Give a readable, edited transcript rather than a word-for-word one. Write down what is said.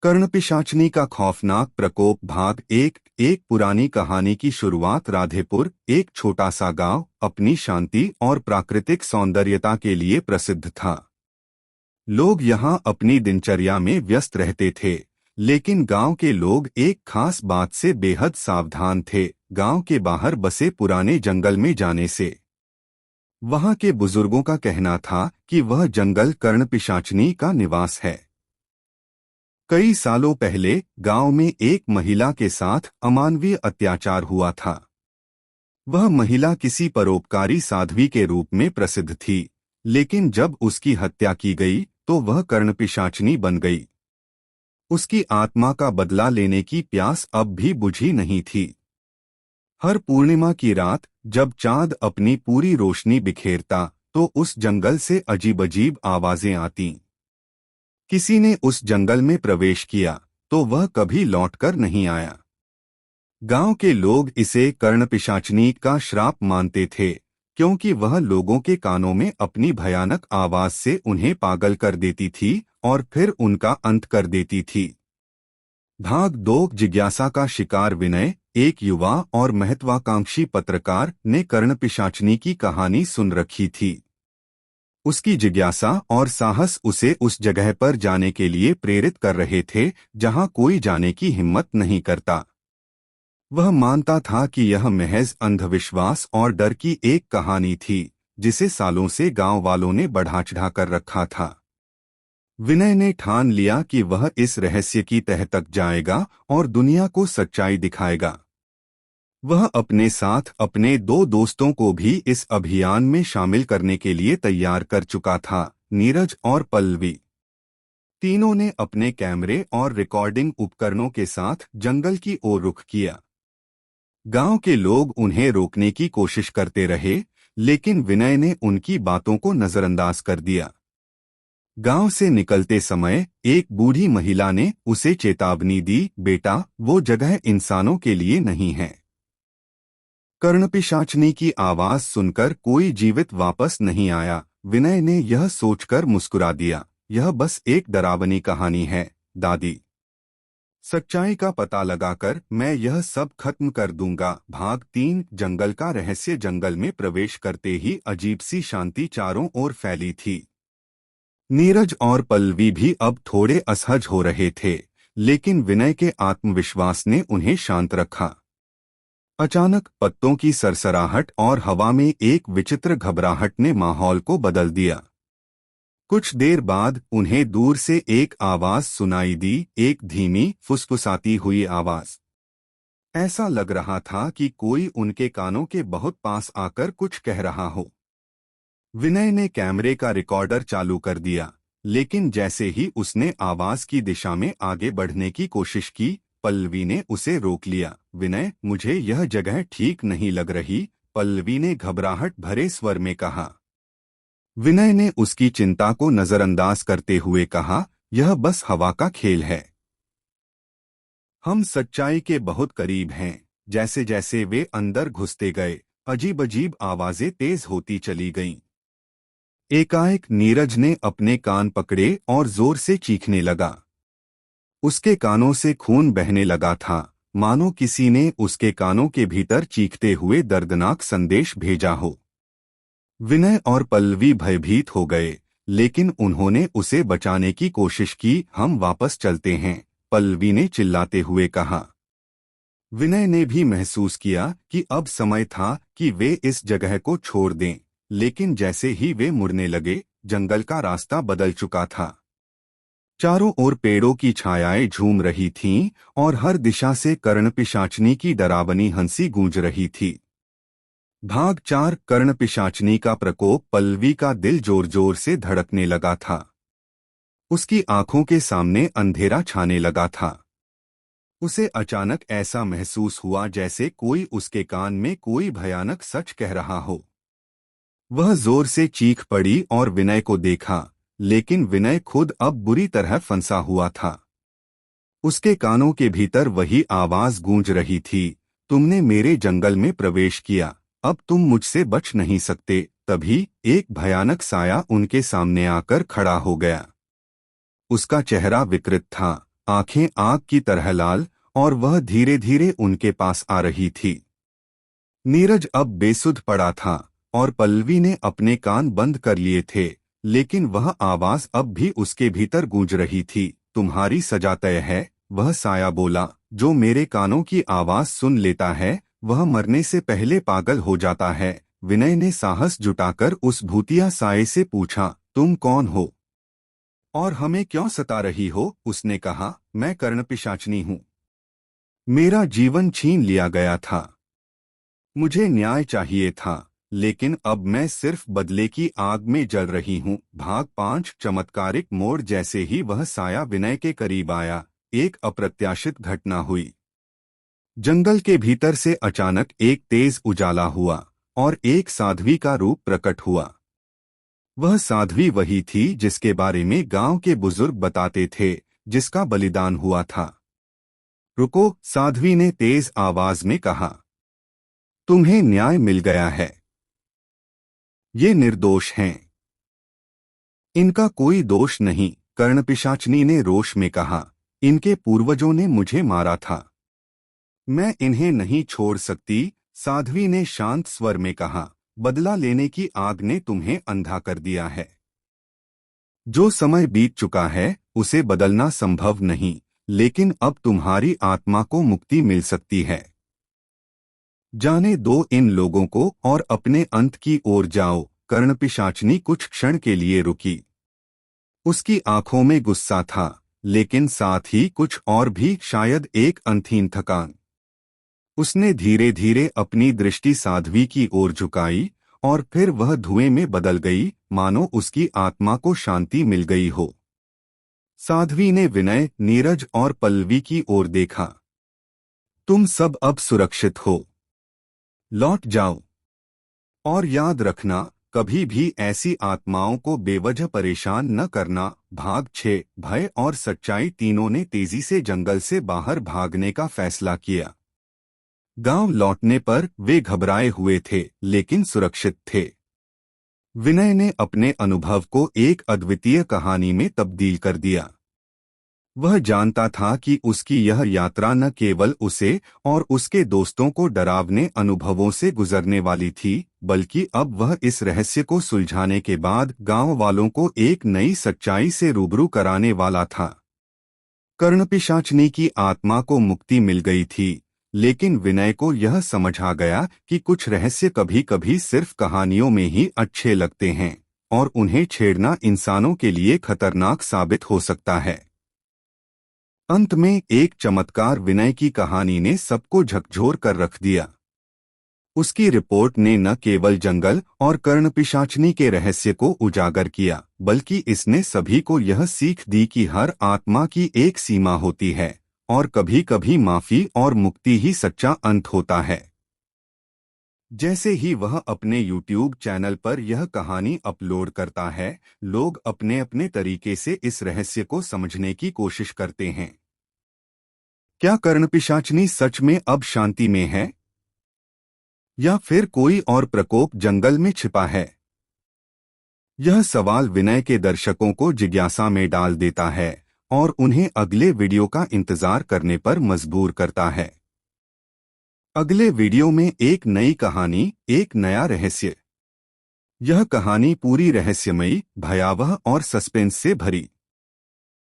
कर्णपिशाचनी का खौफनाक प्रकोप भाग एक पुरानी कहानी की शुरुआत। राधेपुर एक छोटा सा गांव अपनी शांति और प्राकृतिक सौंदर्यता के लिए प्रसिद्ध था। लोग यहां अपनी दिनचर्या में व्यस्त रहते थे, लेकिन गांव के लोग एक खास बात से बेहद सावधान थे। गांव के बाहर बसे पुराने जंगल में जाने से वहां के बुजुर्गों का कहना था कि वह जंगल कर्णपिशाचनी का निवास है। कई सालों पहले गांव में एक महिला के साथ अमानवीय अत्याचार हुआ था। वह महिला किसी परोपकारी साध्वी के रूप में प्रसिद्ध थी, लेकिन जब उसकी हत्या की गई तो वह कर्णपिशाचनी बन गई। उसकी आत्मा का बदला लेने की प्यास अब भी बुझी नहीं थी। हर पूर्णिमा की रात जब चांद अपनी पूरी रोशनी बिखेरता तो उस जंगल से अजीब-अजीब आवाजें आतीं। किसी ने उस जंगल में प्रवेश किया तो वह कभी लौटकर नहीं आया। गांव के लोग इसे कर्णपिशाचनी का श्राप मानते थे, क्योंकि वह लोगों के कानों में अपनी भयानक आवाज से उन्हें पागल कर देती थी और फिर उनका अंत कर देती थी। भाग 2 जिज्ञासा का शिकार विनय, एक युवा और महत्वाकांक्षी पत्रकार, ने कर्णपिशाचनी की कहानी सुन रखी थी। उसकी जिज्ञासा और साहस उसे उस जगह पर जाने के लिए प्रेरित कर रहे थे जहां कोई जाने की हिम्मत नहीं करता। वह मानता था कि यह महज अंधविश्वास और डर की एक कहानी थी, जिसे सालों से गांव वालों ने बढ़ा चढ़ा कर रखा था। विनय ने ठान लिया कि वह इस रहस्य की तह तक जाएगा और दुनिया को सच्चाई दिखाएगा। वह अपने साथ अपने 2 दोस्तों को भी इस अभियान में शामिल करने के लिए तैयार कर चुका था, नीरज और पल्लवी। तीनों ने अपने कैमरे और रिकॉर्डिंग उपकरणों के साथ जंगल की ओर रुख किया। गांव के लोग उन्हें रोकने की कोशिश करते रहे, लेकिन विनय ने उनकी बातों को नजरअंदाज कर दिया। गांव से निकलते समय एक बूढ़ी महिला ने उसे चेतावनी दी, बेटा, वो जगह इंसानों के लिए नहीं है। कर्णपिशाचनी की आवाज सुनकर कोई जीवित वापस नहीं आया। विनय ने यह सोचकर मुस्कुरा दिया, यह बस एक डरावनी कहानी है, दादी। सच्चाई का पता लगाकर मैं यह सब खत्म कर दूंगा। भाग 3 जंगल का रहस्य। जंगल में प्रवेश करते ही अजीब सी शांति चारों ओर फैली थी। नीरज और पल्लवी भी अब थोड़े असहज हो रहे थे, लेकिन विनय के आत्मविश्वास ने उन्हें शांत रखा। अचानक पत्तों की सरसराहट और हवा में एक विचित्र घबराहट ने माहौल को बदल दिया। कुछ देर बाद उन्हें दूर से एक आवाज सुनाई दी, एक धीमी फुसफुसाती हुई आवाज। ऐसा लग रहा था कि कोई उनके कानों के बहुत पास आकर कुछ कह रहा हो। विनय ने कैमरे का रिकॉर्डर चालू कर दिया, लेकिन जैसे ही उसने आवाज की दिशा में आगे बढ़ने की कोशिश की, पल्लवी ने उसे रोक लिया। विनय, मुझे यह जगह ठीक नहीं लग रही, पल्लवी ने घबराहट भरे स्वर में कहा। विनय ने उसकी चिंता को नजरअंदाज करते हुए कहा, यह बस हवा का खेल है। हम सच्चाई के बहुत करीब हैं। जैसे जैसे वे अंदर घुसते गए, अजीब-अजीब आवाजें तेज होती चली गईं। एकाएक नीरज ने अपने कान पकड़े और जोर से चीखने लगा। उसके कानों से खून बहने लगा था, मानो किसी ने उसके कानों के भीतर चीखते हुए दर्दनाक संदेश भेजा हो। विनय और पल्लवी भयभीत हो गए, लेकिन उन्होंने उसे बचाने की कोशिश की। हम वापस चलते हैं, पल्लवी ने चिल्लाते हुए कहा। विनय ने भी महसूस किया कि अब समय था कि वे इस जगह को छोड़ दें, लेकिन जैसे ही वे मुड़ने लगे, जंगल का रास्ता बदल चुका था। चारों ओर पेड़ों की छायाएं झूम रही थीं और हर दिशा से कर्णपिशाचनी की डरावनी हंसी गूंज रही थी। भाग 4 कर्णपिशाचनी का प्रकोप। पल्लवी का दिल जोर जोर से धड़कने लगा था। उसकी आंखों के सामने अंधेरा छाने लगा था। उसे अचानक ऐसा महसूस हुआ जैसे कोई उसके कान में कोई भयानक सच कह रहा हो। वह जोर से चीख पड़ी और विनय को देखा, लेकिन विनय खुद अब बुरी तरह फंसा हुआ था। उसके कानों के भीतर वही आवाज गूंज रही थी, तुमने मेरे जंगल में प्रवेश किया, अब तुम मुझसे बच नहीं सकते। तभी एक भयानक साया उनके सामने आकर खड़ा हो गया। उसका चेहरा विकृत था, आंखें आग की तरह लाल, और वह धीरे धीरे उनके पास आ रही थी। नीरज अब बेसुध पड़ा था और पल्लवी ने अपने कान बंद कर लिए थे, लेकिन वह आवाज अब भी उसके भीतर गूंज रही थी। तुम्हारी सजा तय है, वह साया बोला। जो मेरे कानों की आवाज सुन लेता है वह मरने से पहले पागल हो जाता है। विनय ने साहस जुटाकर उस भूतिया साये से पूछा, तुम कौन हो और हमें क्यों सता रही हो? उसने कहा, मैं कर्णपिशाचनी हूँ। मेरा जीवन छीन लिया गया था। मुझे न्याय चाहिए था, लेकिन अब मैं सिर्फ बदले की आग में जल रही हूँ। भाग 5। चमत्कारिक मोड़ जैसे ही वह साया विनय के करीब आया, एक अप्रत्याशित घटना हुई। जंगल के भीतर से अचानक एक तेज उजाला हुआ और एक साध्वी का रूप प्रकट हुआ। वह साध्वी वही थी जिसके बारे में गांव के बुजुर्ग बताते थे, जिसका बलिदान हुआ था। रुको, साध्वी ने तेज आवाज में कहा, तुम्हें न्याय मिल गया है। ये निर्दोष हैं। इनका कोई दोष नहीं। कर्णपिशाचनी ने रोष में कहा, इनके पूर्वजों ने मुझे मारा था। मैं इन्हें नहीं छोड़ सकती। साध्वी ने शांत स्वर में कहा, बदला लेने की आग ने तुम्हें अंधा कर दिया है। जो समय बीत चुका है उसे बदलना संभव नहीं, लेकिन अब तुम्हारी आत्मा को मुक्ति मिल सकती है। जाने दो इन लोगों को और अपने अंत की ओर जाओ। कर्णपिशाचनी कुछ क्षण के लिए रुकी। उसकी आंखों में गुस्सा था, लेकिन साथ ही कुछ और भी, शायद एक अंतहीन थकान। उसने धीरे धीरे अपनी दृष्टि साध्वी की ओर झुकाई और फिर वह धुएं में बदल गई, मानो उसकी आत्मा को शांति मिल गई हो। साध्वी ने विनय, नीरज और पल्लवी की ओर देखा। तुम सब अब सुरक्षित हो। लौट जाओ। और याद रखना, कभी भी ऐसी आत्माओं को बेवजह परेशान न करना। भाग 6। भय और सच्चाई। तीनों ने तेजी से जंगल से बाहर भागने का फैसला किया। गांव लौटने पर वे घबराए हुए थे, लेकिन सुरक्षित थे। विनय ने अपने अनुभव को एक अद्वितीय कहानी में तब्दील कर दिया। वह जानता था कि उसकी यह यात्रा न केवल उसे और उसके दोस्तों को डरावने अनुभवों से गुजरने वाली थी, बल्कि अब वह इस रहस्य को सुलझाने के बाद गांव वालों को एक नई सच्चाई से रूबरू कराने वाला था। कर्णपिशाचनी की आत्मा को मुक्ति मिल गई थी, लेकिन विनय को यह समझ आ गया कि कुछ रहस्य कभी कभी सिर्फ कहानियों में ही अच्छे लगते हैं और उन्हें छेड़ना इंसानों के लिए खतरनाक साबित हो सकता है। अंत में एक चमत्कार। विनय की कहानी ने सबको झकझोर कर रख दिया। उसकी रिपोर्ट ने न केवल जंगल और कर्णपिशाचनी के रहस्य को उजागर किया, बल्कि इसने सभी को यह सीख दी कि हर आत्मा की एक सीमा होती है और कभी कभी माफी और मुक्ति ही सच्चा अंत होता है। जैसे ही वह अपने YouTube चैनल पर यह कहानी अपलोड करता है, लोग अपने अपने तरीके से इस रहस्य को समझने की कोशिश करते हैं। क्या कर्णपिशाचनी सच में अब शांति में है, या फिर कोई और प्रकोप जंगल में छिपा है? यह सवाल विनय के दर्शकों को जिज्ञासा में डाल देता है और उन्हें अगले वीडियो का इंतजार करने पर मजबूर करता है। अगले वीडियो में एक नई कहानी, एक नया रहस्य। यह कहानी पूरी रहस्यमयी, भयावह और सस्पेंस से भरी